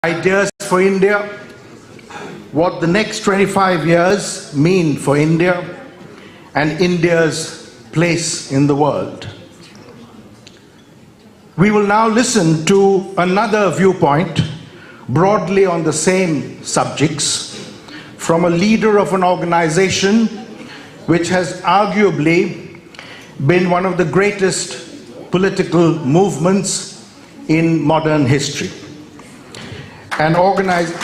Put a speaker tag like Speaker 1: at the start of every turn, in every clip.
Speaker 1: ideas for India, what the next 25 years mean for India, and India's place in the world. We will now listen to another viewpoint, broadly on the same subjects, from a leader of an organization which has arguably been one of the greatest political movements in modern history. An organization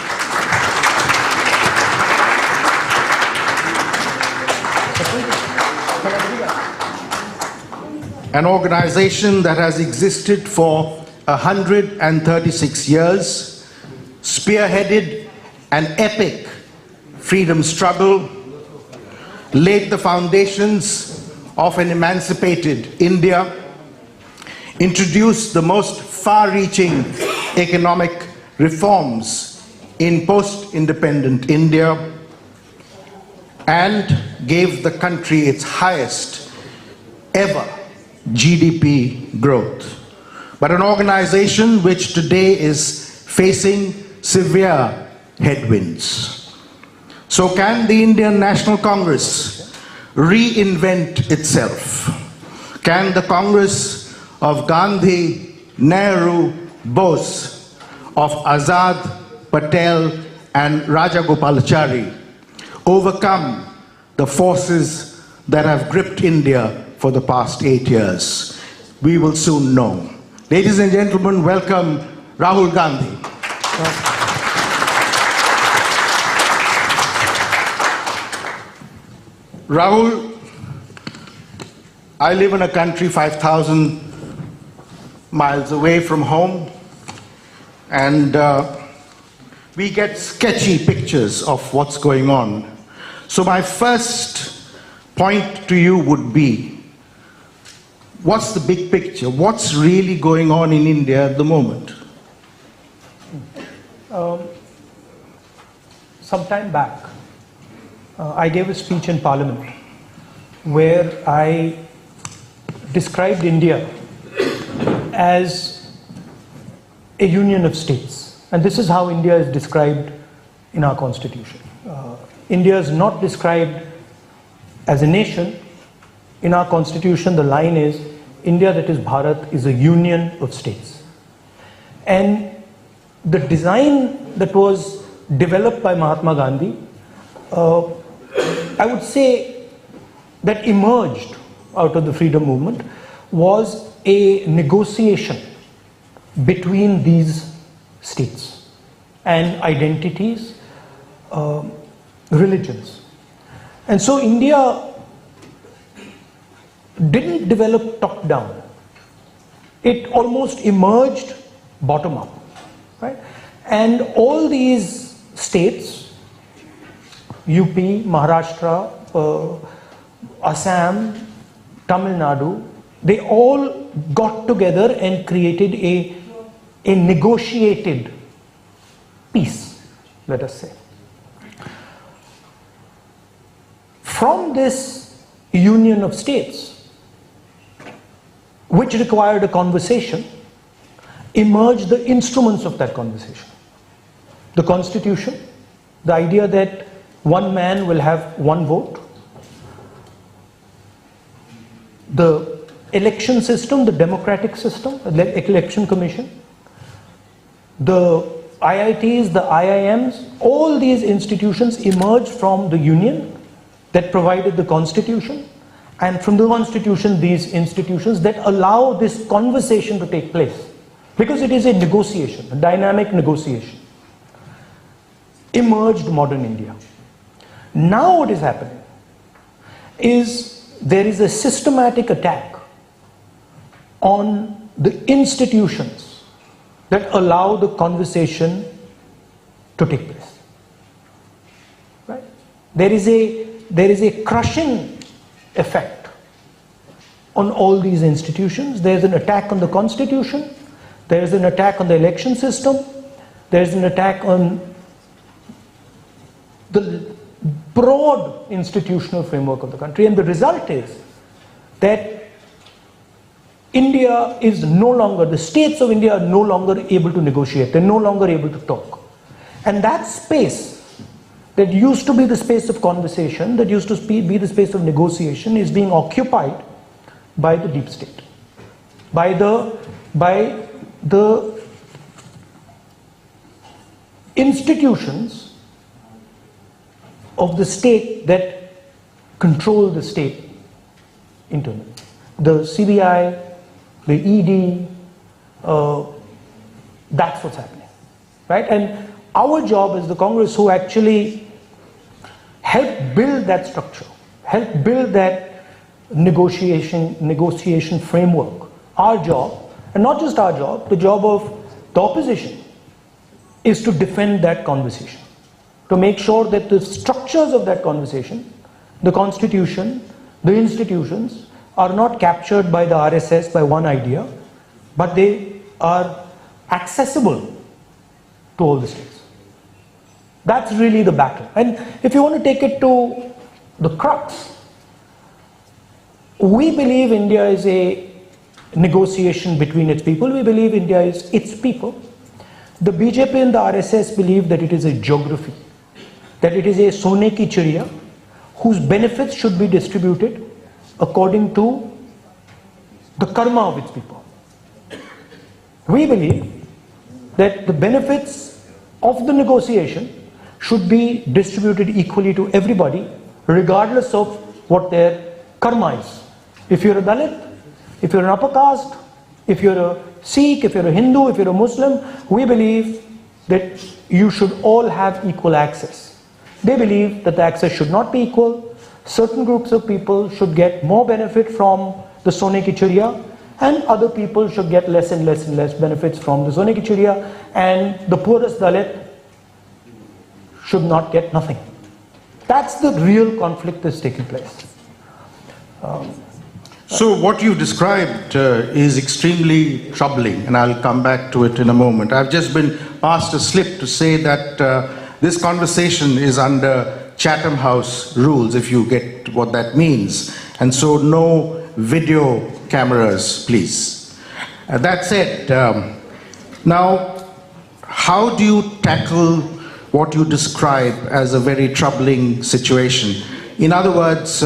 Speaker 1: that has existed for 136 years, spearheaded an epic freedom struggle, laid the foundations of an emancipated India, introduced the most far-reaching economic reforms in post-independent India, and gave the country its highest ever GDP growth. But an organization which today is facing severe headwinds. So can the Indian National Congress reinvent itself? Can the Congress of Gandhi, Nehru, Bose, of Azad, Patel and Rajagopalachari overcome the forces that have gripped India for the past 8 years? We will soon know. Ladies and gentlemen, welcome Rahul Gandhi. Rahul, I live in a country 5,000 miles away from home, and we get sketchy pictures of what's going on. So my first point to you would be, what's the big picture? What's really going on in India at the moment?
Speaker 2: Some time back, I gave a speech in Parliament where I described India as a union of states. And this is how India is described in our constitution. India is not described as a nation. In our constitution, the line is, India, that is Bharat, is a union of states. And the design that was developed by Mahatma Gandhi, I would say that emerged out of the freedom movement, was a negotiation between these states and identities, religions. And so India didn't develop top down. It almost emerged bottom up, right? And all these states, UP, Maharashtra, Assam, Tamil Nadu, they all got together and created a negotiated peace, let us say. From this union of states, which required a conversation, emerged the instruments of that conversation. The Constitution, the idea that one man will have one vote, the election system, the democratic system, the election commission, the IITs, the IIMs, all these institutions emerged from the union that provided the constitution, and from the constitution, these institutions that allow this conversation to take place. Because it is a negotiation, a dynamic negotiation. Emerged modern India. Now what is happening is there is a systematic attack on the institutions that allow the conversation to take place. Right? There is a crushing effect on all these institutions. There's an attack on the constitution, there's an attack on the election system, there's an attack on the broad institutional framework of the country, and the result is that India is no longer, the states of India are no longer able to negotiate. They're no longer able to talk. And that space that used to be the space of conversation, that used to be the space of negotiation, is being occupied by the deep state, by the institutions of the state that control the state internally. The CBI, the ED, that's what's happening, right? And our job as the Congress, who actually help build that structure, help build that negotiation framework, our job, and not just our job, the job of the opposition, is to defend that conversation, to make sure that the structures of that conversation, the constitution, the institutions, are not captured by the RSS by one idea, but they are accessible to all the states. That's really the battle. And if you want to take it to the crux, we believe India is a negotiation between its people. We believe India is its people. The BJP and the RSS believe that it is a geography, that it is a sone ki chiriya, whose benefits should be distributed according to the karma of its people. We believe that the benefits of the negotiation should be distributed equally to everybody, regardless of what their karma is. If you're a Dalit, if you're an upper caste, if you're a Sikh, if you're a Hindu, if you're a Muslim, we believe that you should all have equal access. They believe that the access should not be equal. Certain groups of people should get more benefit from the sone ki chiriya, and other people should get less and less and less benefits from the sone ki chiriya, and the poorest Dalit should not get nothing. That's the real conflict that's taking place.
Speaker 1: So what you described is extremely troubling, and I'll come back to it in a moment. I've just been asked a slip to say that this conversation is under Chatham House rules, if you get what that means. And so no video cameras, please. That said, now how do you tackle what you describe as a very troubling situation? In other words,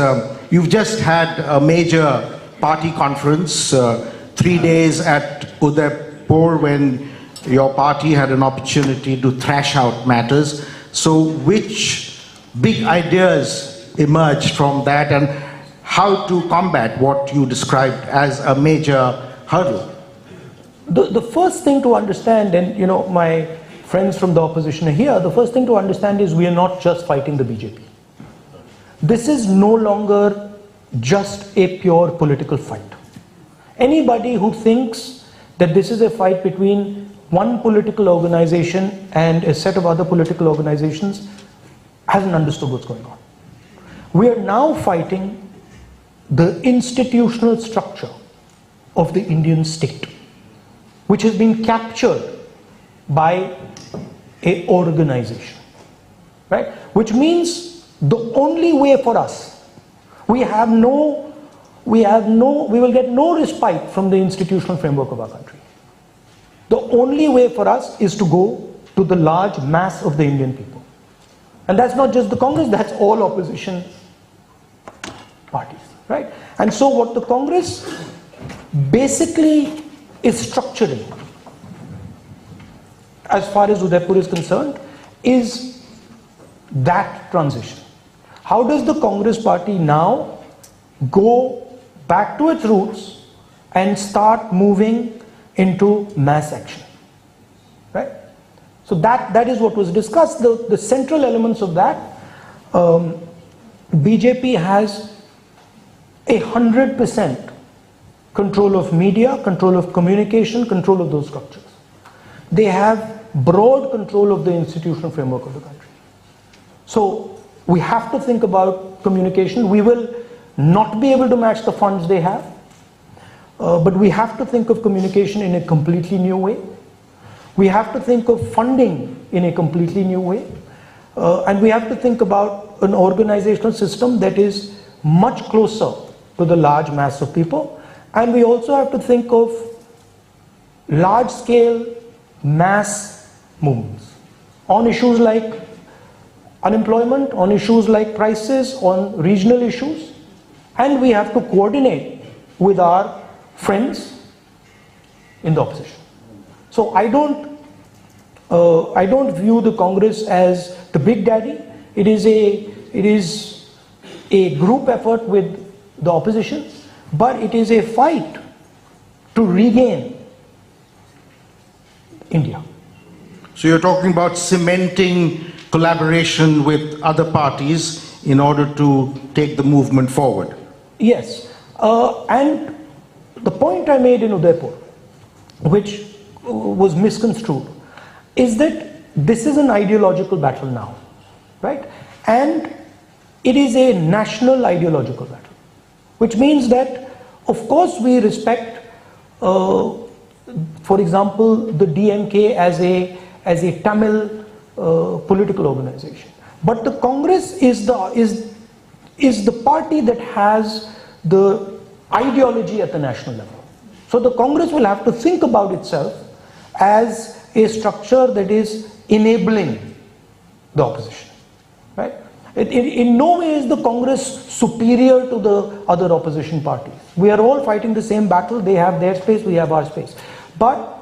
Speaker 1: you've just had a major party conference, 3 days at Udaipur, when your party had an opportunity to thrash out matters. So which big ideas emerged from that, and how to combat what you described as a major hurdle?
Speaker 2: The first thing to understand, and you know, my friends from the opposition are here, the first thing to understand is we are not just fighting the BJP. This is no longer just a pure political fight. Anybody who thinks that this is a fight between one political organization and a set of other political organizations hasn't understood what's going on. We are now fighting the institutional structure of the Indian state, which has been captured by an organization, right? Which means the only way for us, we will get no respite from the institutional framework of our country. The only way for us is to go to the large mass of the Indian people. And that's not just the Congress, that's all opposition parties, right? And so what the Congress basically is structuring, as far as Udaipur is concerned, is that transition. How does the Congress party now go back to its roots and start moving into mass action, right? So that is what was discussed. The central elements of that, BJP has 100% control of media, control of communication, control of those structures. They have broad control of the institutional framework of the country. So we have to think about communication. We will not be able to match the funds they have, but we have to think of communication in a completely new way. We have to think of funding in a completely new way. And we have to think about an organizational system that is much closer to the large mass of people and we also have to think of large-scale mass movements on issues like unemployment, on issues like prices, on regional issues, and we have to coordinate with our friends in the opposition. So I don't view the Congress as the big daddy. It is a group effort with the opposition, but it is a fight to regain India.
Speaker 1: So you're talking about cementing collaboration with other parties in order to take the movement forward?
Speaker 2: Yes, and the point I made in Udaipur, which was misconstrued, is that this is an ideological battle now, right? And it is a national ideological battle, which means that, of course, we respect, for example, the DMK as a Tamil political organization. But the Congress is the party that has the ideology at the national level. So the Congress will have to think about itself as a structure that is enabling the opposition, right? In no way is the Congress superior to the other opposition parties. We are all fighting the same battle. They have their space, we have our space. But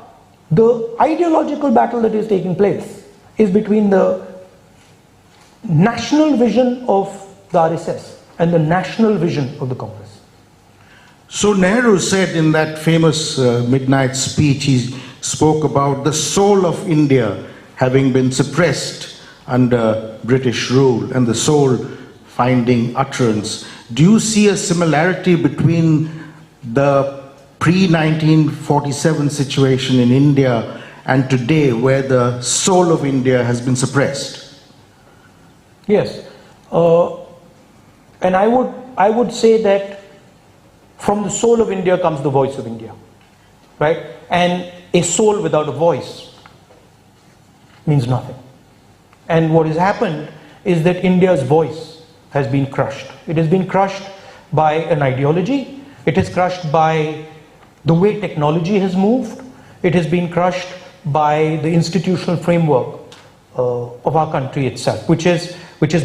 Speaker 2: the ideological battle that is taking place is between the national vision of the RSS and the national vision of the Congress.
Speaker 1: So Nehru said in that famous midnight speech, he spoke about the soul of India having been suppressed under British rule and the soul finding utterance. Do you see a similarity between the pre-1947 situation in India and today, where the soul of India has been suppressed?
Speaker 2: Yes, and I would say that from the soul of India comes the voice of India, right? And a soul without a voice means nothing. And what has happened is that India's voice has been crushed. It has been crushed by an ideology. It is crushed by the way technology has moved. It has been crushed by the institutional framework of our country itself, which has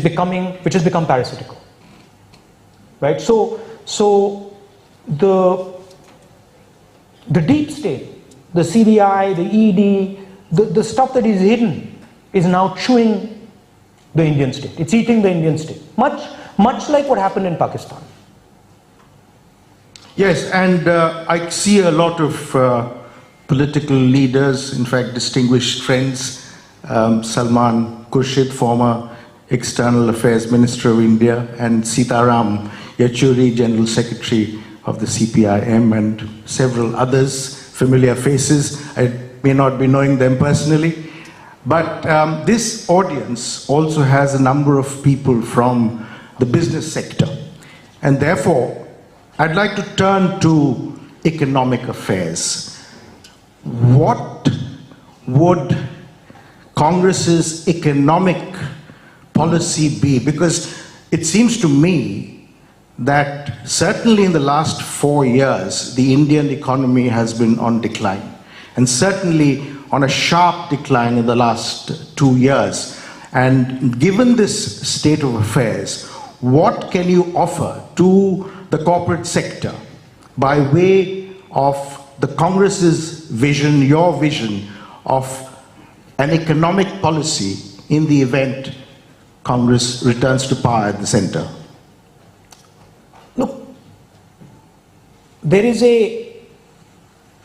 Speaker 2: become parasitical, right? So the deep state, the CBI, the ED, the stuff that is hidden is now chewing the Indian state. It's eating the Indian state, much like what happened in Pakistan.
Speaker 1: Yes, and I see a lot of political leaders, in fact distinguished friends, Salman Khurshid, former External Affairs Minister of India, and Sitaram Yechuri, General Secretary of the CPIM, and several others, familiar faces. I may not be knowing them personally, but this audience also has a number of people from the business sector, and therefore I'd like to turn to economic affairs. What would Congress's economic policy be? Because it seems to me that certainly in the last 4 years, the Indian economy has been on decline, and certainly on a sharp decline in the last 2 years. And given this state of affairs, what can you offer to the corporate sector by way of the Congress's vision, your vision of an economic policy in the event Congress returns to power at the center?
Speaker 2: Look, there is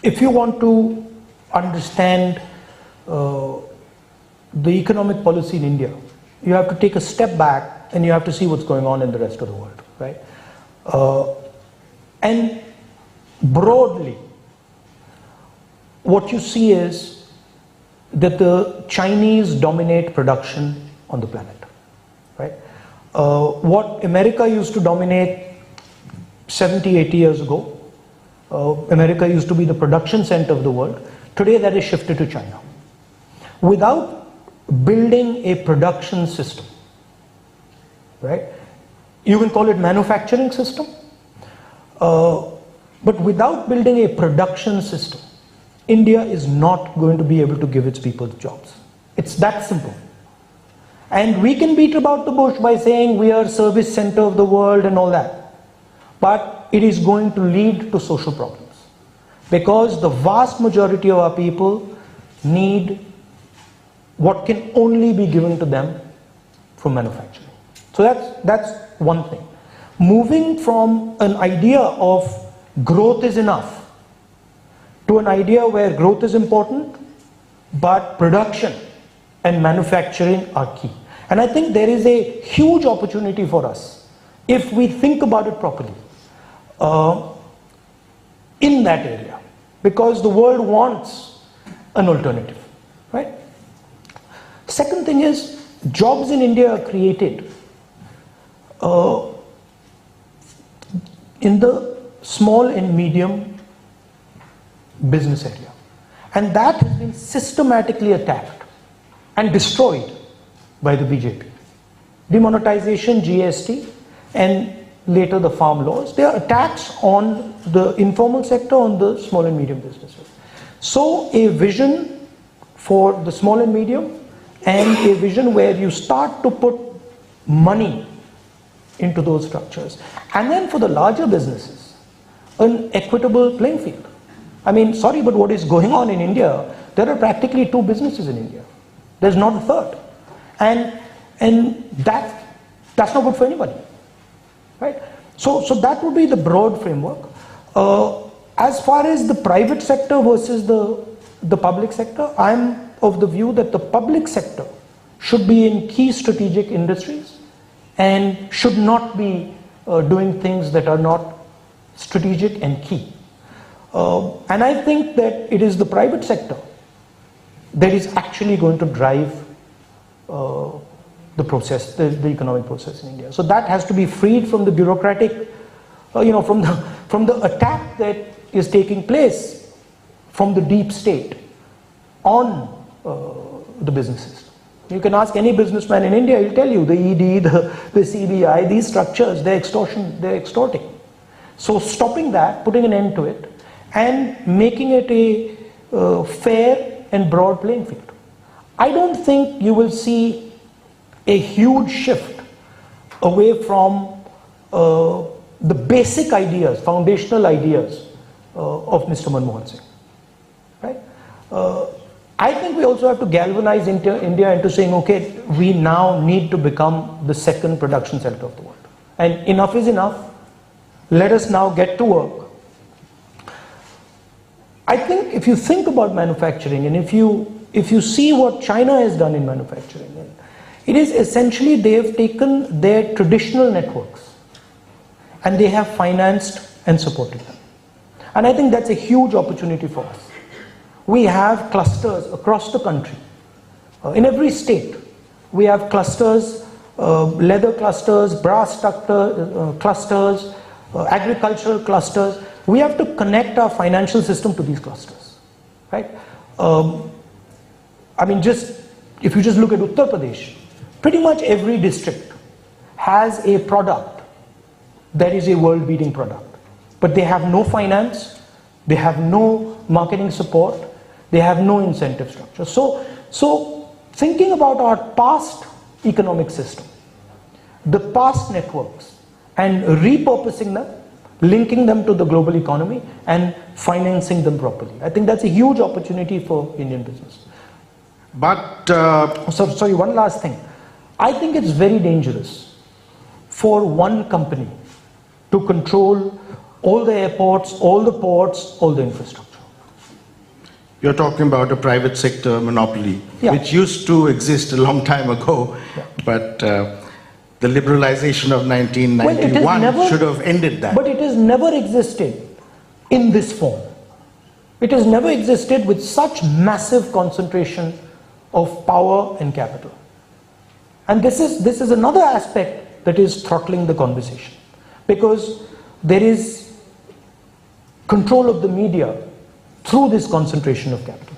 Speaker 2: if you want to understand the economic policy in India, you have to take a step back and you have to see what's going on in the rest of the world, right? And broadly, what you see is that the Chinese dominate production on the planet, right? What America used to dominate 70, 80 years ago, America used to be the production center of the world. Today that is shifted to China. Without building a production system, right? You can call it manufacturing system. But without building a production system, India is not going to be able to give its people jobs. It's that simple. And we can beat about the bush by saying we are service center of the world and all that. But it is going to lead to social problems. Because the vast majority of our people need what can only be given to them from manufacturing. So that's one thing. Moving from an idea of growth is enough to an idea where growth is important, but production and manufacturing are key. And I think there is a huge opportunity for us if we think about it properly in that area, because the world wants an alternative, right? Second thing is, jobs in India are created in the small and medium business area, and that has been systematically attacked and destroyed by the BJP. Demonetization, GST, and later the farm laws, they are attacks on the informal sector, on the small and medium businesses. So a vision for the small and medium, and a vision where you start to put money into those structures. And then for the larger businesses, an equitable playing field. I mean, sorry, but what is going on in India, there are practically 2 businesses in India. There's not a third. And that's not good for anybody, right? So that would be the broad framework. As far as the private sector versus the public sector, I'm of the view that the public sector should be in key strategic industries and should not be doing things that are not strategic and key. And I think that it is the private sector that is actually going to drive the process, the economic process in India. So that has to be freed from the bureaucratic, from the attack that is taking place from the deep state on the businesses. You can ask any businessman in India, he'll tell you the ED, the CBI, these structures, they're extorting. So stopping that, putting an end to it, and making it a fair and broad playing field. I don't think you will see a huge shift away from the basic ideas, foundational ideas of Mr. Manmohan Singh, right? I think we also have to galvanize India into saying, okay, we now need to become the second production center of the world. And enough is enough. Let us now get to work. I think if you think about manufacturing, and if you see what China has done in manufacturing, it is essentially they have taken their traditional networks and they have financed and supported them. And I think that's a huge opportunity for us. We have clusters across the country. In every state, we have clusters, leather clusters, brass clusters, agricultural clusters. We have to connect our financial system to these clusters, right? I mean, if you just look at Uttar Pradesh, pretty much every district has a product that is a world-beating product. But they have no finance, they have no marketing support, they have no incentive structure. So thinking about our past economic system, the past networks, and repurposing them, linking them to the global economy and financing them properly. I think that's a huge opportunity for Indian business.
Speaker 1: But
Speaker 2: sorry, one last thing. I think it's very dangerous for one company to control all the airports, all the ports, all the infrastructure.
Speaker 1: You're talking about a private sector monopoly, which used to exist a long time ago, but the liberalization of 1991 should have ended that.
Speaker 2: But it has never existed in this form. It has never existed with such massive concentration of power and capital. And this is another aspect that is throttling the conversation, because there is control of the media through this concentration of capital.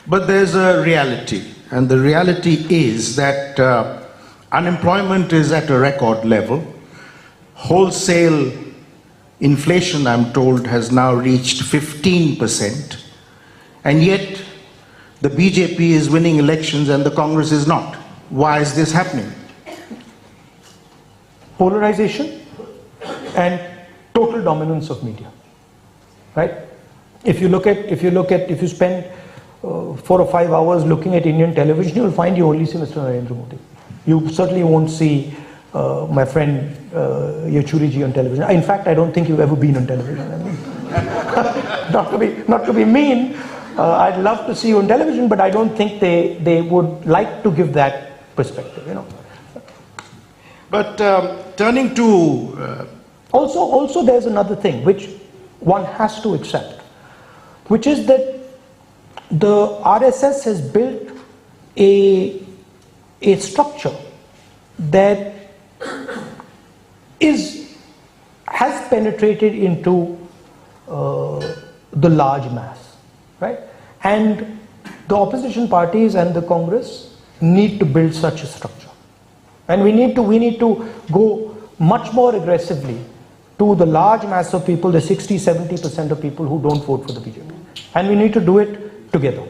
Speaker 1: But there's a reality, and the reality is that unemployment is at a record level. Wholesale inflation, I'm told, has now reached 15%, and yet the BJP is winning elections and the Congress is not. Why is this happening?
Speaker 2: Polarization and total dominance of media, right? If you spend 4 or 5 hours looking at Indian television, you will find you only see Mr. Narendra Modi. You certainly won't see my friend Yechuriji on television. In fact, I don't think you've ever been on television. I mean, not to be mean, I'd love to see you on television, but I don't think they would like to give that perspective, you know.
Speaker 1: But turning to...
Speaker 2: Also there's another thing which one has to accept, which is that the RSS has built a structure that has penetrated into the large mass, right? And the opposition parties and the Congress need to build such a structure, and we need to go much more aggressively to the large mass of people, the 60-70% of people who don't vote for the BJP, and we need to do it together.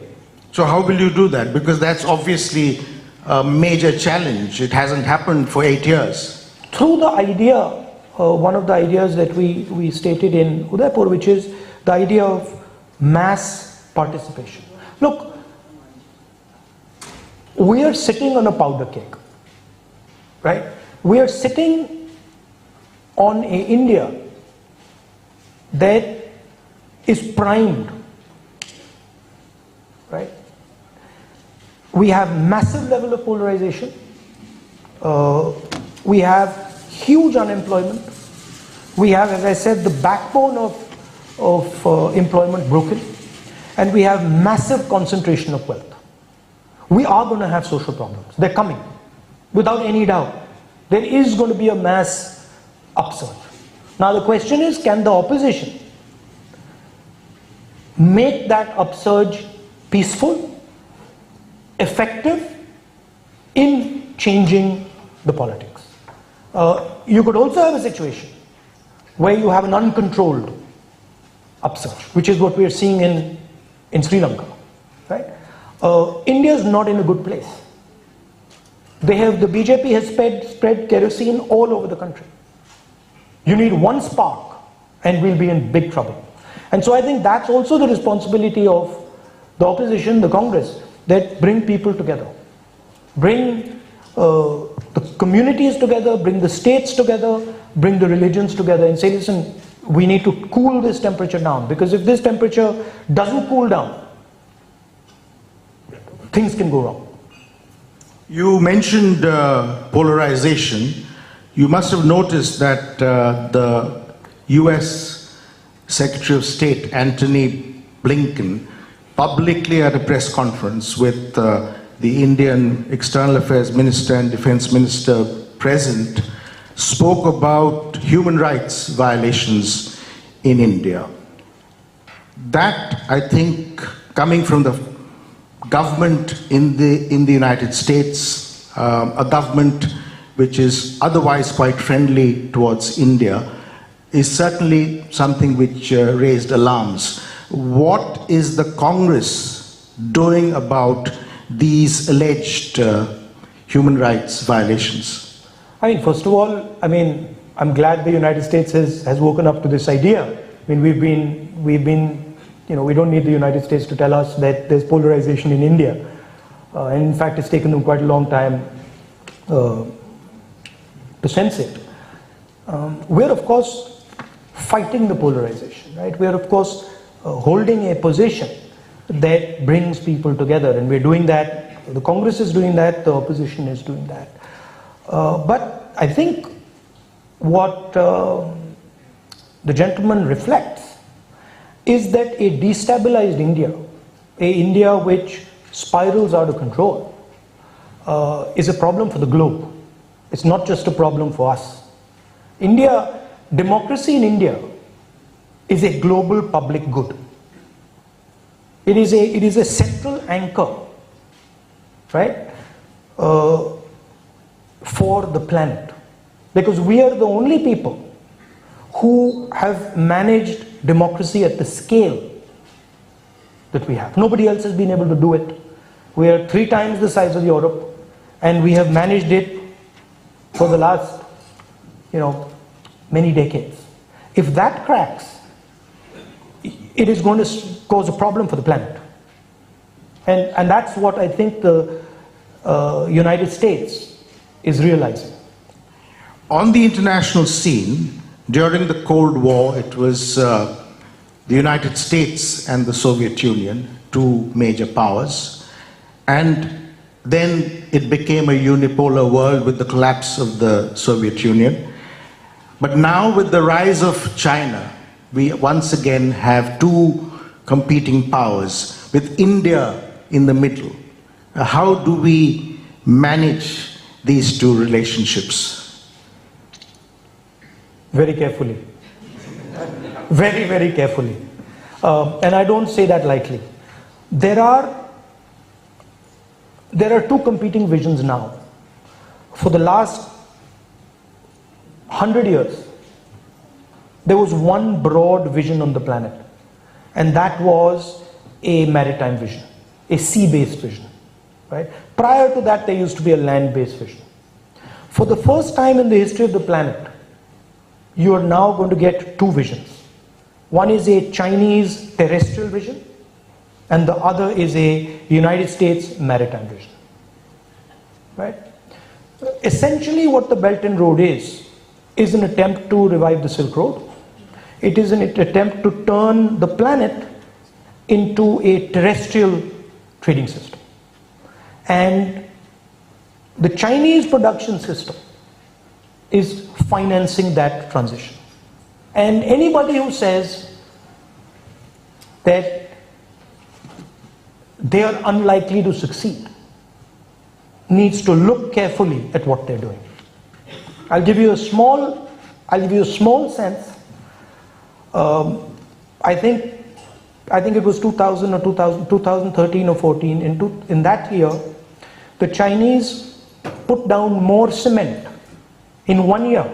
Speaker 1: So how will you do that? Because that's obviously a major challenge. It hasn't happened for 8 years.
Speaker 2: Through the idea, one of the ideas that we stated in Udaipur, which is the idea of mass participation. Look, we are sitting on a powder keg, right? We are sitting on a India that is primed, right? We have massive level of polarization. We have huge unemployment. We have, as I said, the backbone of employment broken, and we have massive concentration of wealth. We are going to have social problems. They're coming, without any doubt. There is going to be a mass upsurge. Now the question is, can the opposition make that upsurge peaceful, effective in changing the politics? You could also have a situation where you have an uncontrolled upsurge, which is what we are seeing in Sri Lanka, right? India is not in a good place. The BJP has spread kerosene all over the country. You need one spark and we'll be in big trouble. And so I think that's also the responsibility of the opposition, the Congress, that bring people together, bring the communities together, bring the states together, bring the religions together, and say, listen, we need to cool this temperature down, because if this temperature doesn't cool down, things can go wrong.
Speaker 1: You mentioned polarization. You must have noticed that the US Secretary of State, Antony Blinken, publicly at a press conference with the Indian External Affairs Minister and Defense Minister present, spoke about human rights violations in India. That, I think, coming from the government in the United States, a government which is otherwise quite friendly towards India, is certainly something which raised alarms. What is the Congress doing about these alleged human rights violations?
Speaker 2: I mean, first of all, I'm glad the United States has woken up to this idea. I mean, we've been, we don't need the United States to tell us that there's polarization in India. And in fact, it's taken them quite a long time to sense it. We're, of course, fighting the polarization, right? We're, of course, holding a position that brings people together, and we're doing that. The Congress is doing that, the opposition is doing that. But I think what the gentleman reflects is that a destabilized India, a India which spirals out of control, is a problem for the globe. It's not just a problem for us. Democracy in India is a global public good. It is a central anchor, right, for the planet, because we are the only people who have managed democracy at the scale that we have. Nobody else has been able to do it. We are 3 times the size of Europe, and we have managed it for the last, many decades. If that cracks, it is going to cause a problem for the planet. And that's what I think the United States is realizing.
Speaker 1: On the international scene, during the Cold War, it was the United States and the Soviet Union, 2 major powers. And then it became a unipolar world with the collapse of the Soviet Union. But now with the rise of China, we once again have 2 competing powers, with India in the middle. How do we manage these 2 relationships?
Speaker 2: Very carefully. Very, very carefully. And I don't say that lightly. There are 2 competing visions now. For the last 100 years, there was one broad vision on the planet, and that was a maritime vision, a sea-based vision. Right? Prior to that, there used to be a land-based vision. For the first time in the history of the planet, you are now going to get 2 visions. One is a Chinese terrestrial vision, and the other is a United States maritime vision. Right? Essentially, what the Belt and Road is an attempt to revive the Silk Road. It is an attempt to turn the planet into a terrestrial trading system. And the Chinese production system is financing that transition. And anybody who says that they are unlikely to succeed needs to look carefully at what they're doing. I'll give you a small sense. I think it was 2013 or 14. In that year, the Chinese put down more cement in 1 year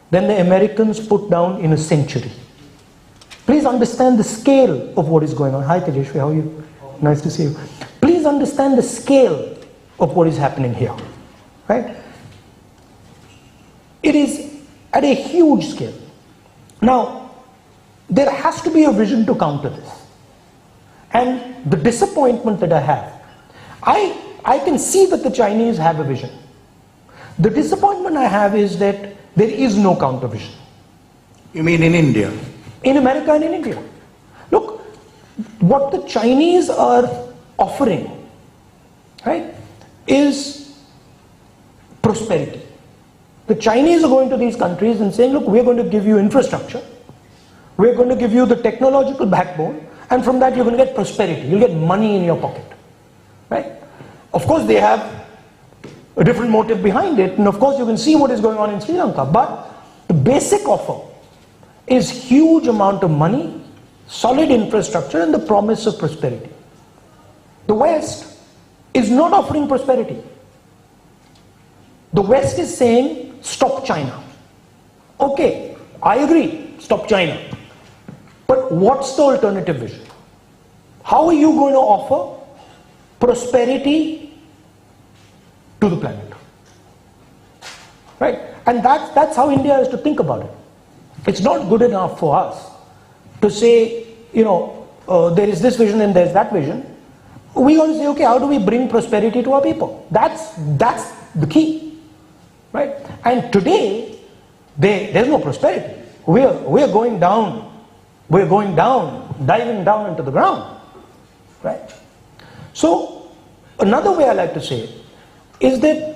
Speaker 2: than the Americans put down in a century. Please understand the scale of what is going on. Hi Tejashwi, how are you? Nice to see you. Please understand the scale of what is happening here. Right? It is at a huge scale. Now, there has to be a vision to counter this. And the disappointment that I have, I can see that the Chinese have a vision. The disappointment I have is that there is no counter vision.
Speaker 1: You mean in India?
Speaker 2: In America and in India. Look, what the Chinese are offering, right, is prosperity. The Chinese are going to these countries and saying, look, we're going to give you infrastructure, we're going to give you the technological backbone, and from that you're going to get prosperity, you'll get money in your pocket. Right? Of course they have a different motive behind it, and of course you can see what is going on in Sri Lanka, but the basic offer is huge amount of money, solid infrastructure, and the promise of prosperity. The West is not offering prosperity. The West is saying, stop China. Okay, I agree, stop China. But what's the alternative vision? How are you going to offer prosperity to the planet? Right? And that's how India has to think about it. It's not good enough for us to say, there is this vision and there's that vision. We got to say, okay, how do we bring prosperity to our people? That's the key, right? And today, there's no prosperity. We're going down. We're going down, diving down into the ground, right? So another way I like to say it is that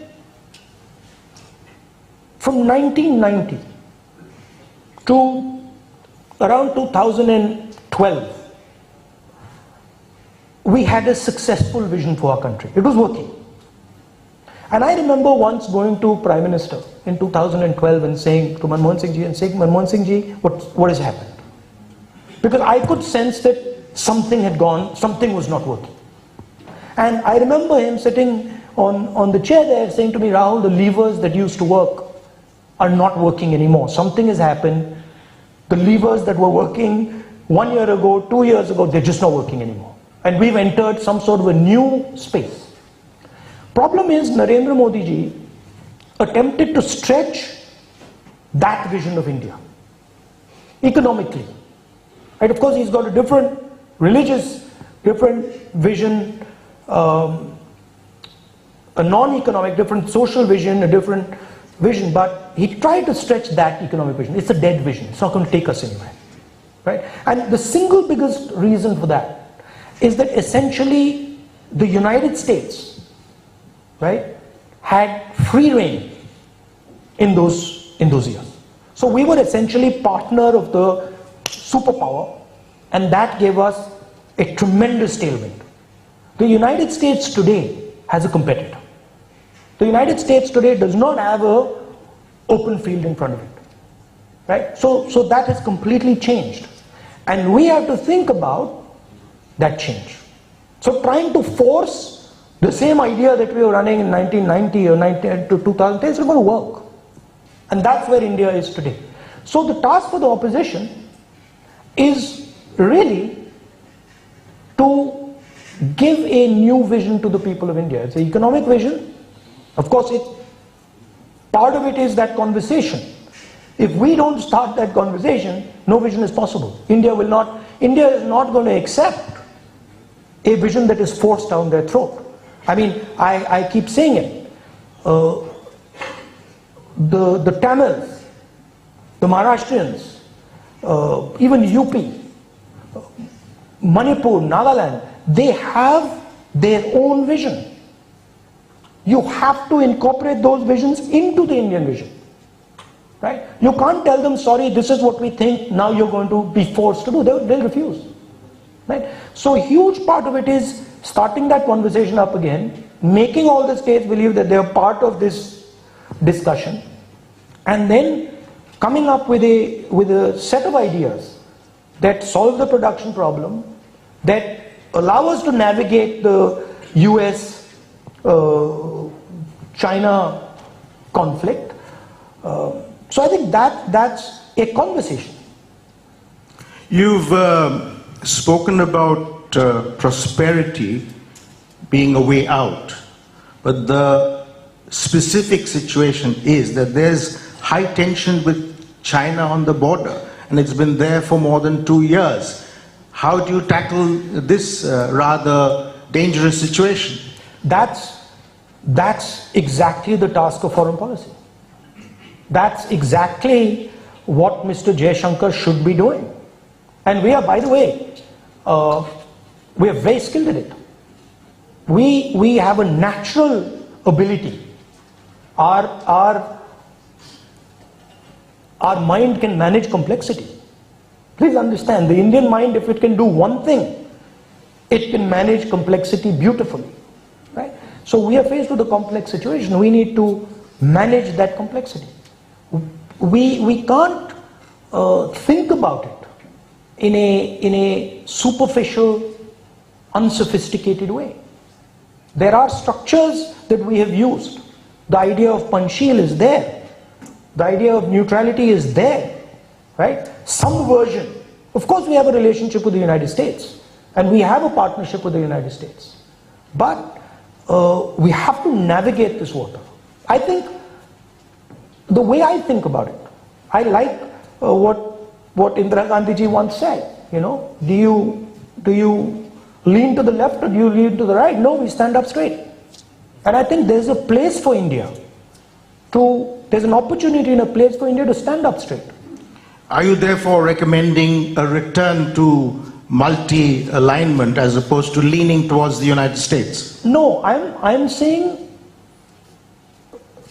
Speaker 2: from 1990 to around 2012, we had a successful vision for our country. It was working. And I remember once going to Prime Minister in 2012 and saying to Manmohan Singh ji, Manmohan Singh ji, what has happened? Because I could sense that something had gone, something was not working. And I remember him sitting on the chair there saying to me, Rahul, the levers that used to work are not working anymore. Something has happened The levers that were working 1 year ago, 2 years ago, they're just not working anymore. And we've entered some sort of a new space. Problem is, Narendra Modi ji attempted to stretch that vision of India economically. Right? Of course, he's got a different religious, different vision, a non-economic, different social vision, a different vision, but he tried to stretch that economic vision. It's a dead vision. It's not going to take us anywhere. Right? And the single biggest reason for that is that essentially the United States, right, had free reign in those years. So we were essentially partner of the superpower, and that gave us a tremendous tailwind. The United States today has a competitor. The United States today does not have an open field in front of it. Right? So that has completely changed. And we have to think about that change. So trying to force the same idea that we were running in 1990 or 2010 is not going to work. And that's where India is today. So the task for the opposition is really to give a new vision to the people of India. It's an economic vision. Of course, part of it is that conversation. If we don't start that conversation, no vision is possible. India is not going to accept a vision that is forced down their throat. I mean, I keep saying it. The Tamils, the Maharashtrians, even UP, Manipur, Nagaland, they have their own vision. You have to incorporate those visions into the Indian vision. Right? You can't tell them, sorry, this is what we think, now you're going to be forced to do. They'll refuse. Right? So a huge part of it is starting that conversation up again, making all the states believe that they're part of this discussion, and then coming up with a set of ideas that solve the production problem, that allow us to navigate the US China conflict. So I think that's a conversation.
Speaker 1: You've spoken about prosperity being a way out, but the specific situation is that there's high tension with China on the border, and it's been there for more than 2 years. How do you tackle this rather dangerous situation?
Speaker 2: That's exactly the task of foreign policy. That's exactly what Mr. Jaishankar should be doing. And we are, by the way, we are very skilled at it. We have a natural ability. Our mind can manage complexity. Please understand, the Indian mind, if it can do one thing, it can manage complexity beautifully. Right? So we are faced with a complex situation. We need to manage that complexity. We can't think about it in a superficial, unsophisticated way. There are structures that we have used. The idea of Panchsheel is there. The idea of neutrality is there. Right? Some version. Of course, we have a relationship with the United States, and we have a partnership with the United States. But we have to navigate this water. I think the way I think about it, I like what Indira Gandhi ji once said. You know, do you lean to the left or do you lean to the right? No, we stand up straight. And I think there's a place for India there's an opportunity and a place for India to stand up straight.
Speaker 1: Are you therefore recommending a return to multi-alignment as opposed to leaning towards the United States?
Speaker 2: No, I'm saying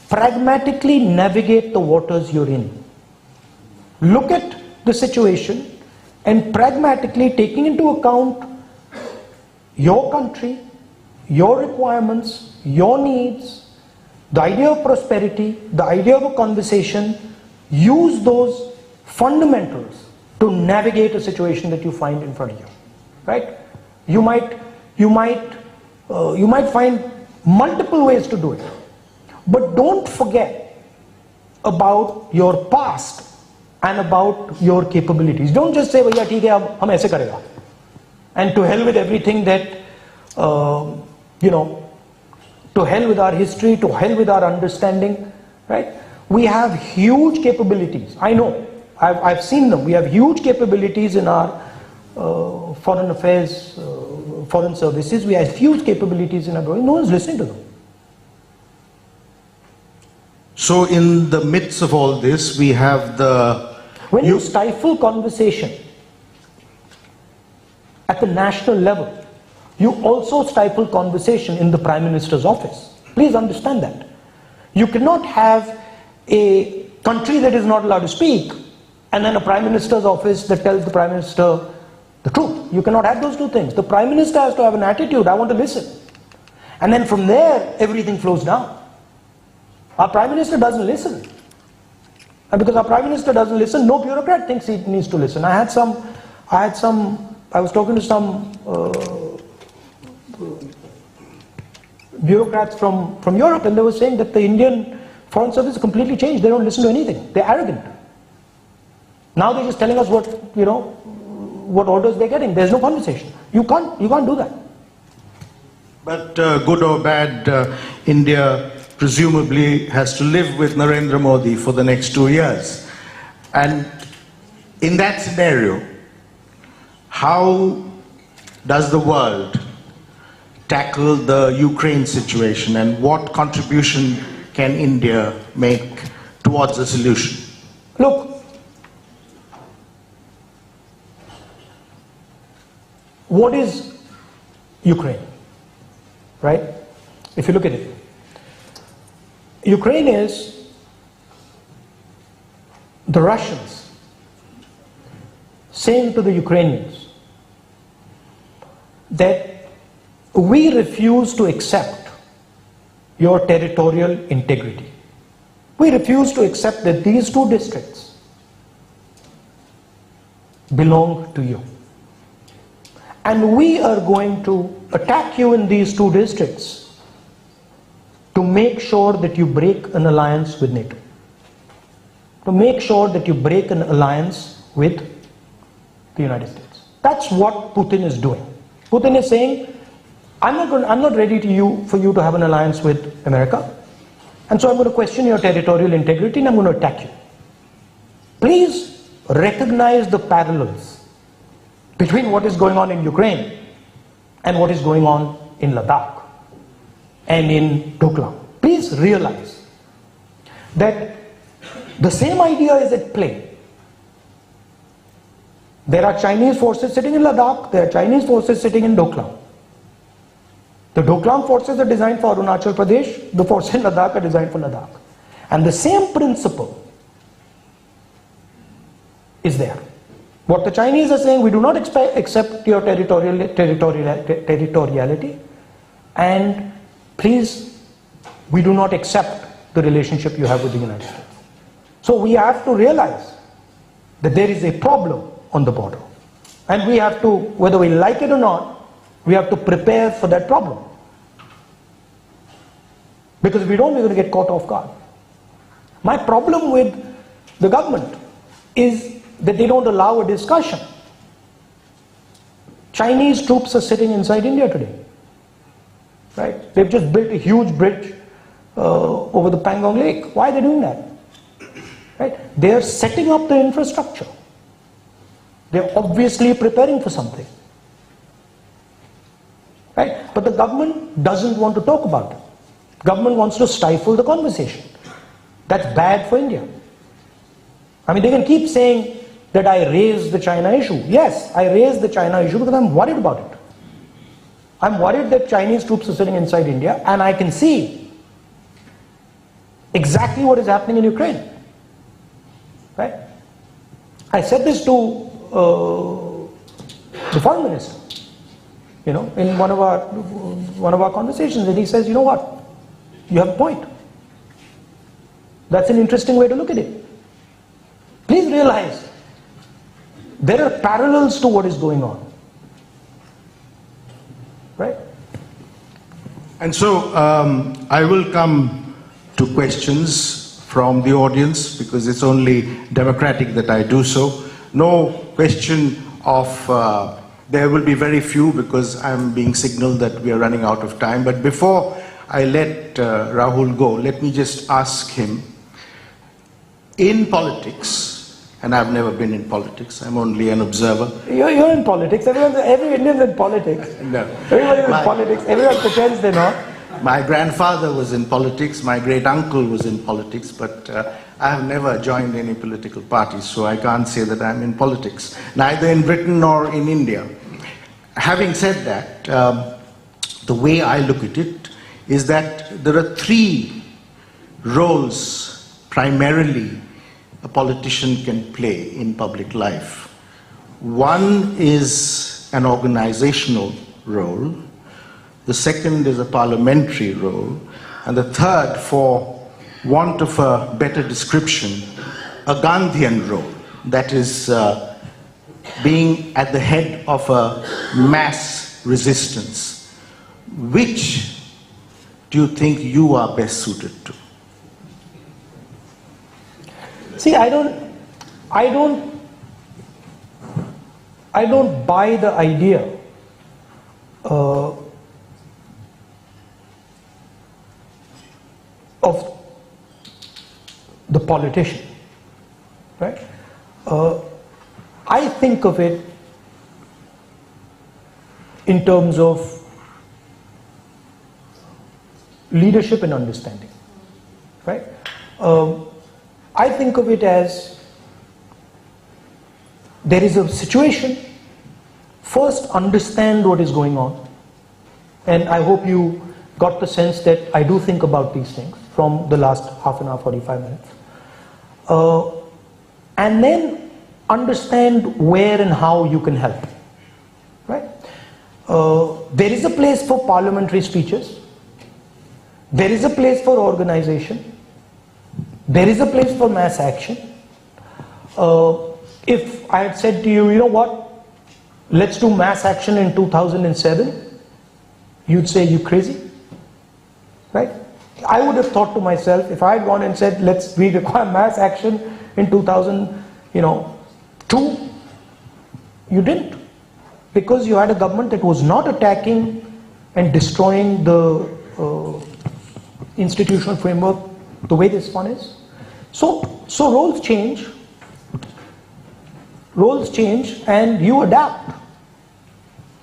Speaker 2: pragmatically navigate the waters you're in. Look at the situation and pragmatically taking into account your country, your requirements, your needs, the idea of prosperity, the idea of a conversation, use those fundamentals to navigate a situation that you find in front of you. Right? You might find multiple ways to do it. But don't forget about your past and about your capabilities. Don't just say, "Bhaiya, theek hai, hum aise karega," and to hell with everything that, to hell with our history, to hell with our understanding, right? We have huge capabilities. I know, I've seen them. We have huge capabilities in our foreign affairs, foreign services. We have huge capabilities in our growing. No one's listening to them.
Speaker 1: So in the midst of all this, we have the...
Speaker 2: When you stifle conversation at the national level, you also stifle conversation in the Prime Minister's office. Please understand that. You cannot have a country that is not allowed to speak and then a Prime Minister's office that tells the Prime Minister the truth. You cannot have those two things. The Prime Minister has to have an attitude, I want to listen. And then from there, everything flows down. Our Prime Minister doesn't listen. And because our Prime Minister doesn't listen, no bureaucrat thinks he needs to listen. I was talking to some bureaucrats from Europe, and they were saying that the Indian Foreign Service is completely changed. They don't listen to anything. They're arrogant. Now they're just telling us what orders they're getting. There's no conversation. You can't do that.
Speaker 1: But good or bad, India presumably has to live with Narendra Modi for the next 2 years. And in that scenario, how does the world tackle the Ukraine situation, and what contribution can India make towards a solution?
Speaker 2: Look, what is Ukraine, right? If you look at it, Ukraine is the Russians saying to the Ukrainians that we refuse to accept your territorial integrity. We refuse to accept that these two districts belong to you. And we are going to attack you in these two districts to make sure that you break an alliance with NATO. To make sure that you break an alliance with the United States. That's what Putin is doing. Putin is saying, I'm not ready for you to have an alliance with America, and so I'm going to question your territorial integrity and I'm going to attack you. Please recognize the parallels between what is going on in Ukraine and what is going on in Ladakh and in Doklam. Please realize that the same idea is at play. There are Chinese forces sitting in Ladakh, there are Chinese forces sitting in Doklam. The Doklam forces are designed for Arunachal Pradesh, the forces in Ladakh are designed for Ladakh. And the same principle is there. What the Chinese are saying, we do not accept your territoriality, and please, we do not accept the relationship you have with the United States. So we have to realize that there is a problem on the border. And we have to, whether we like it or not, we have to prepare for that problem. Because if we don't, we're going to get caught off guard. My problem with the government is that they don't allow a discussion. Chinese troops are sitting inside India today. Right? They've just built a huge bridge over the Pangong Lake. Why are they doing that? Right? They are setting up the infrastructure. They're obviously preparing for something. Right? But the government doesn't want to talk about it. Government wants to stifle the conversation. That's bad for India. I mean, they can keep saying that I raised the China issue. Yes, I raised the China issue because I'm worried about it. I'm worried that Chinese troops are sitting inside India, and I can see exactly what is happening in Ukraine. Right? I said this to the foreign minister, in one of our conversations, and he says, you know what? You have a point. That's an interesting way to look at it. Please realize there are parallels to what is going on. Right?
Speaker 1: And so I will come to questions from the audience, because it's only democratic that I do so. No question of, there will be very few because I'm being signaled that we are running out of time. But before I let Rahul go, let me just ask him, in politics, and I've never been in politics, I'm only an observer.
Speaker 2: You're in politics, every Indian's in politics.
Speaker 1: No.
Speaker 2: Everybody's in politics, everyone pretends they're not.
Speaker 1: My grandfather was in politics, my great uncle was in politics, but I have never joined any political parties, so I can't say that I'm in politics, neither in Britain nor in India. Having said that, the way I look at it is that there are three roles primarily a politician can play in public life. One is an organizational role, the second is a parliamentary role, and the third, for want of a better description, a Gandhian role, that is being at the head of a mass resistance. Which do you think you are best suited to?
Speaker 2: See, I don't buy the idea of the politician, right? I think of it in terms of leadership and understanding, right? I think of it as there is a situation, first understand what is going on, and I hope you got the sense that I do think about these things from the last half an hour, 45 minutes. And then understand where and how you can help, right? There is a place for parliamentary speeches. There is a place for organization. There is a place for mass action. If I had said to you, you know what, let's do mass action in 2007, you'd say, you crazy, right? I would have thought to myself, if I had gone and said, we require mass action in 2002, you didn't. Because you had a government that was not attacking and destroying the institutional framework the way this one is. So roles change and you adapt,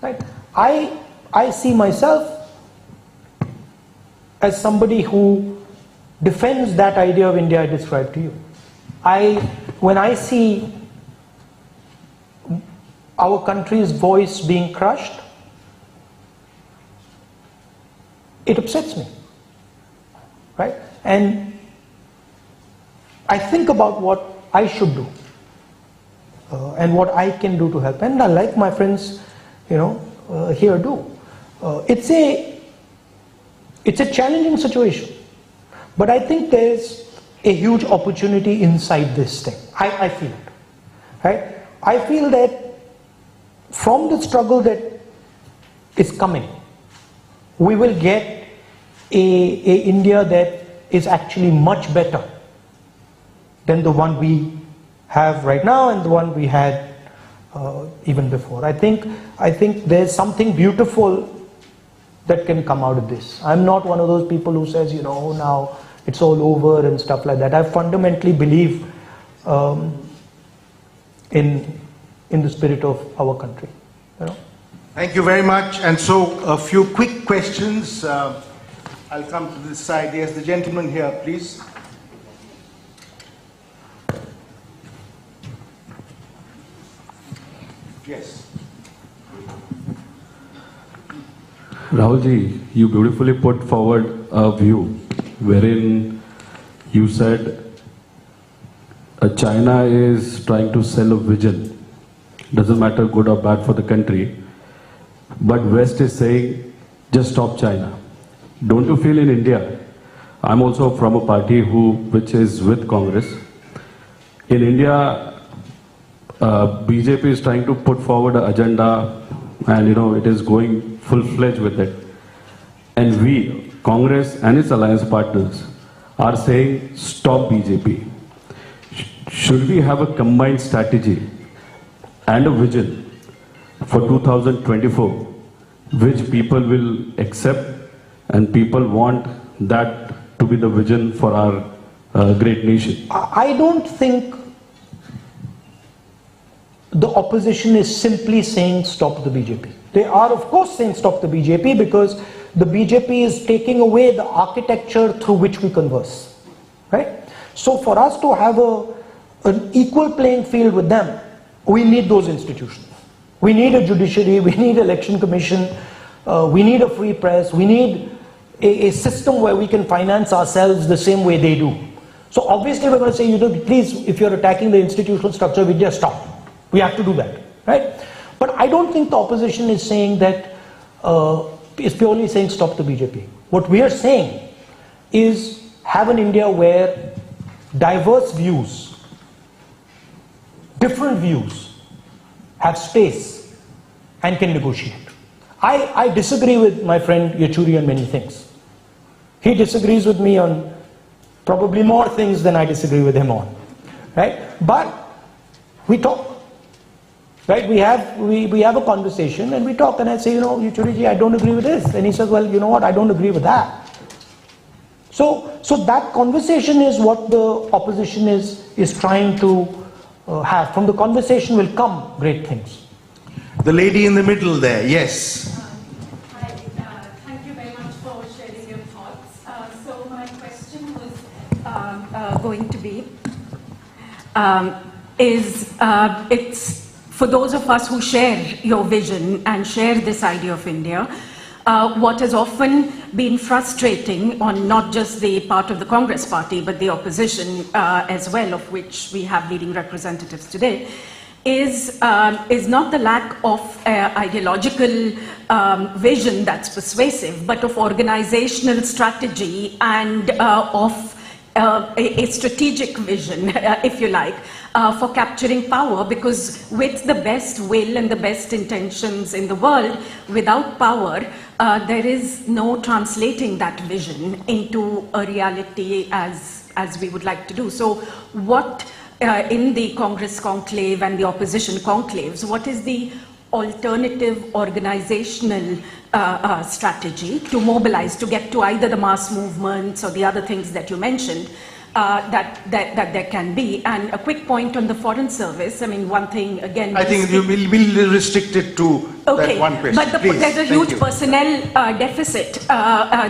Speaker 2: right? I see myself as somebody who defends that idea of India I described to you. When I see our country's voice being crushed, it upsets me, right? And I think about what I should do and what I can do to help, and I like my friends, here do. It's a challenging situation, but I think there's a huge opportunity inside this thing. I feel it, right? I feel that from the struggle that is coming, we will get a India that is actually much better than the one we have right now and the one we had even before. I think there's something beautiful that can come out of this. I'm not one of those people who says, now it's all over and stuff like that. I fundamentally believe in the spirit of our country.
Speaker 1: Thank you very much. And so a few quick questions. I'll come to this side. Yes, the gentleman here, please. Yes.
Speaker 3: Rahulji, you beautifully put forward a view wherein you said China is trying to sell a vision. Doesn't matter good or bad for the country. But West is saying, just stop China. Don't you feel in India? I'm also from a party which is with Congress. In India, BJP is trying to put forward an agenda and it is going full-fledged with it. And we, Congress and its alliance partners, are saying stop BJP. Should we have a combined strategy and a vision for 2024 which people will accept and people want that to be the vision for our great nation?
Speaker 2: I don't think the opposition is simply saying stop the BJP. They are of course saying stop the BJP because the BJP is taking away the architecture through which we converse, right? So for us to have an equal playing field with them, we need those institutions. We need a judiciary, we need election commission, we need a free press, we need a system where we can finance ourselves the same way they do. So obviously we're going to say, you know, please, if you're attacking the institutional structure, we just stop. We have to do that, right? But I don't think the opposition is saying that, is purely saying stop the BJP. What we are saying is have an India where diverse views, different views, have space and can negotiate. I disagree with my friend Yechuri on many things. He disagrees with me on probably more things than I disagree with him on, right? But we talk. Right, we have a conversation and we talk, and I say, you know, Yechuri, I don't agree with this, and he says, well, you know what, I don't agree with that. So that conversation is what the opposition is trying to have. From the conversation will come great things.
Speaker 1: The lady in the middle there, yes.
Speaker 4: Hi, thank you very much for sharing your thoughts. So my question was going to be, it's for those of us who share your vision and share this idea of India, what has often been frustrating on not just the part of the Congress party, but the opposition as well, of which we have leading representatives today, is not the lack of ideological vision that's persuasive, but of organizational strategy and of a strategic vision, if you like, for capturing power, because with the best will and the best intentions in the world, without power, there is no translating that vision into a reality as we would like to do. So what, in the Congress conclave and the opposition conclaves, what is the alternative organizational strategy to mobilize, to get to either the mass movements or the other things that you mentioned, that there can be? And a quick point on the Foreign Service. I mean, one thing again.
Speaker 1: I think we'll restrict it to that one question.
Speaker 4: But there's a huge personnel deficit.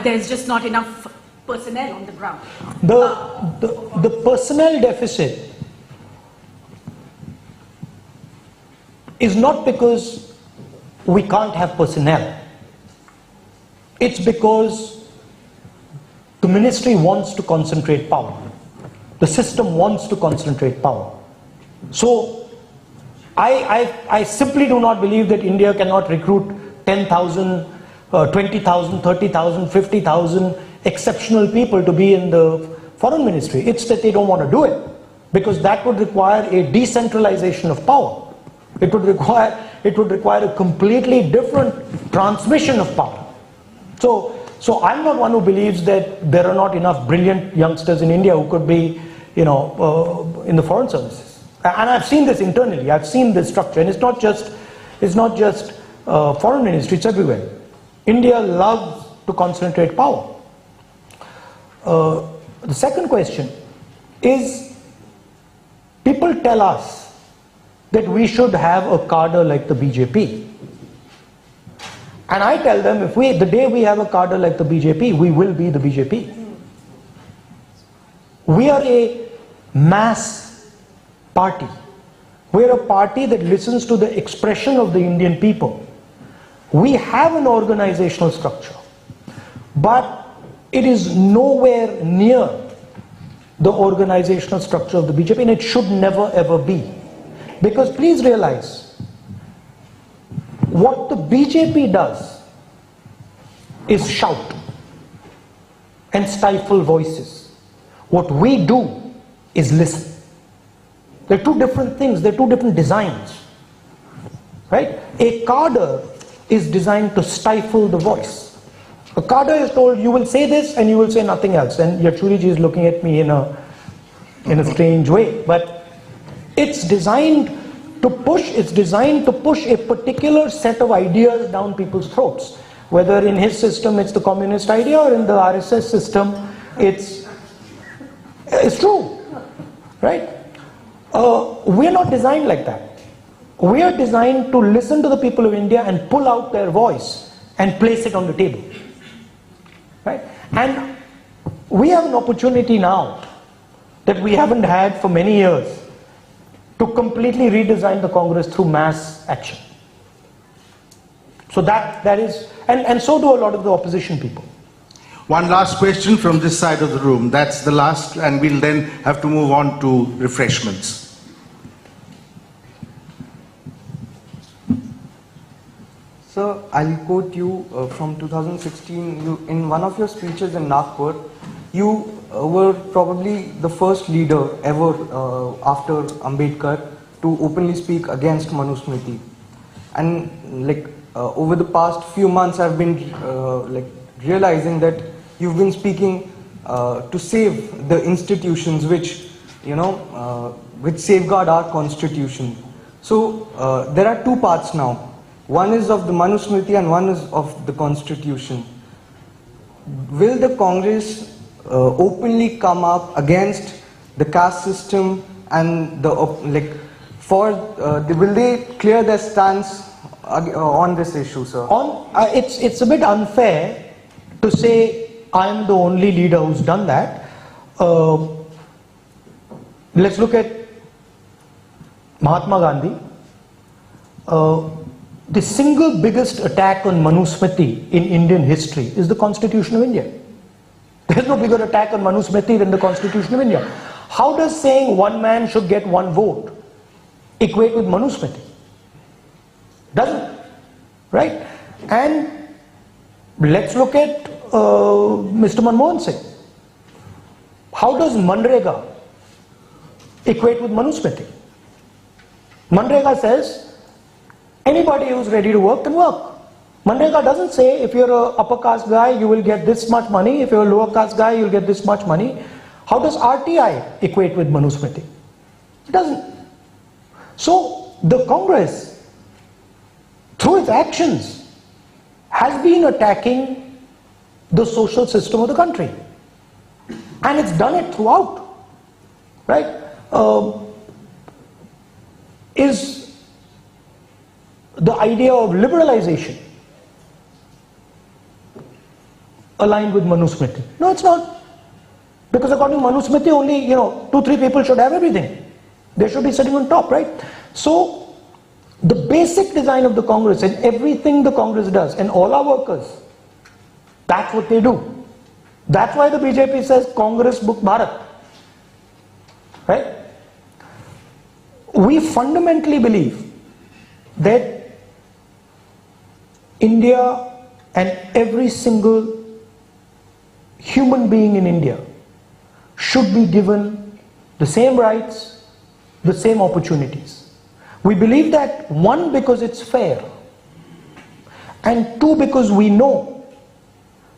Speaker 4: There's just not enough personnel on the ground.
Speaker 2: The personnel deficit is not because we can't have personnel. It's because the ministry wants to concentrate power. The system wants to concentrate power. So I simply do not believe that India cannot recruit 10,000, 20,000, 30,000, 50,000 exceptional people to be in the foreign ministry. It's that they don't want to do it, because that would require a decentralization of power. It would require a completely different transmission of power. So I'm not one who believes that there are not enough brilliant youngsters in India who could be, you know, in the foreign services. And I've seen this internally. I've seen this structure, and it's not just foreign ministry. It's everywhere. India loves to concentrate power. The second question is, people tell us that we should have a cadre like the BJP. And I tell them, the day we have a cadre like the BJP, we will be the BJP. We are a mass party. We are a party that listens to the expression of the Indian people. We have an organizational structure, but it is nowhere near the organizational structure of the BJP, and it should never ever be. Because please realize, what the BJP does is shout and stifle voices. What we do is listen. They're two different things, they're two different designs. Right? A cadre is designed to stifle the voice. A cadre is told, you will say this and you will say nothing else. And Yachuriji is looking at me in a strange way. But it's designed to push a particular set of ideas down people's throats. Whether in his system it's the communist idea, or in the RSS system it's true, right? We're not designed like that. We are designed to listen to the people of India and pull out their voice and place it on the table, right? And we have an opportunity now that we haven't had for many years to completely redesign the Congress through mass action. So that is, and so do a lot of the opposition people.
Speaker 1: One last question from this side of the room. That's the last, and we'll then have to move on to refreshments.
Speaker 5: Sir, I'll quote you from 2016. In one of your speeches in Nagpur, you were probably the first leader ever after Ambedkar to openly speak against Manusmriti. And over the past few months, I've been realizing that you've been speaking to save the institutions which safeguard our constitution. So there are two parts now. One is of the Manusmriti and one is of the constitution. Will the Congress openly come up against the caste system and will they clear their stance on this issue, sir?
Speaker 2: It's a bit unfair to say I'm the only leader who's done that. Let's look at Mahatma Gandhi. The single biggest attack on Manusmriti in Indian history is the Constitution of India. There is no bigger attack on Manusmriti than the Constitution of India. How does saying one man should get one vote equate with Manusmriti? Doesn't, right? And let's look at Mr. Manmohan Singh. How does Manrega equate with Manusmriti? Manrega says anybody who's ready to work can work. Manrega doesn't say if you're an upper caste guy you will get this much money, if you're a lower caste guy you'll get this much money. How does RTI equate with Manusmriti? It doesn't. So the Congress, through its actions, has been attacking the social system of the country. And it's done it throughout, right? Is the idea of liberalization aligned with Manusmriti? No, it's not. Because according to Manusmriti, only 2-3 people should have everything. They should be sitting on top, right? So the basic design of the Congress and everything the Congress does, and all our workers, that's what they do. That's why the BJP says Congress Mukh Bharat, right? We fundamentally believe that India and every single human being in India should be given the same rights, the same opportunities. We believe that, one, because it's fair, and two, because we know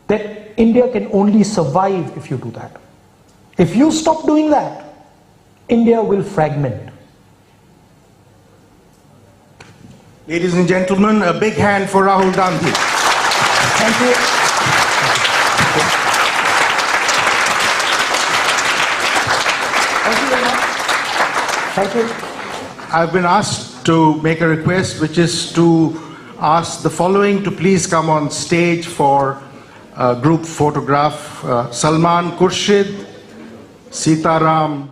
Speaker 2: that India can only survive if you do that. If you stop doing that, India will fragment.
Speaker 1: Ladies and gentlemen, a big hand for Rahul Gandhi.
Speaker 2: Thank you. Thank you.
Speaker 1: I've been asked to make a request, which is to ask the following to please come on stage for a group photograph. Salman Khurshid, Sitaram.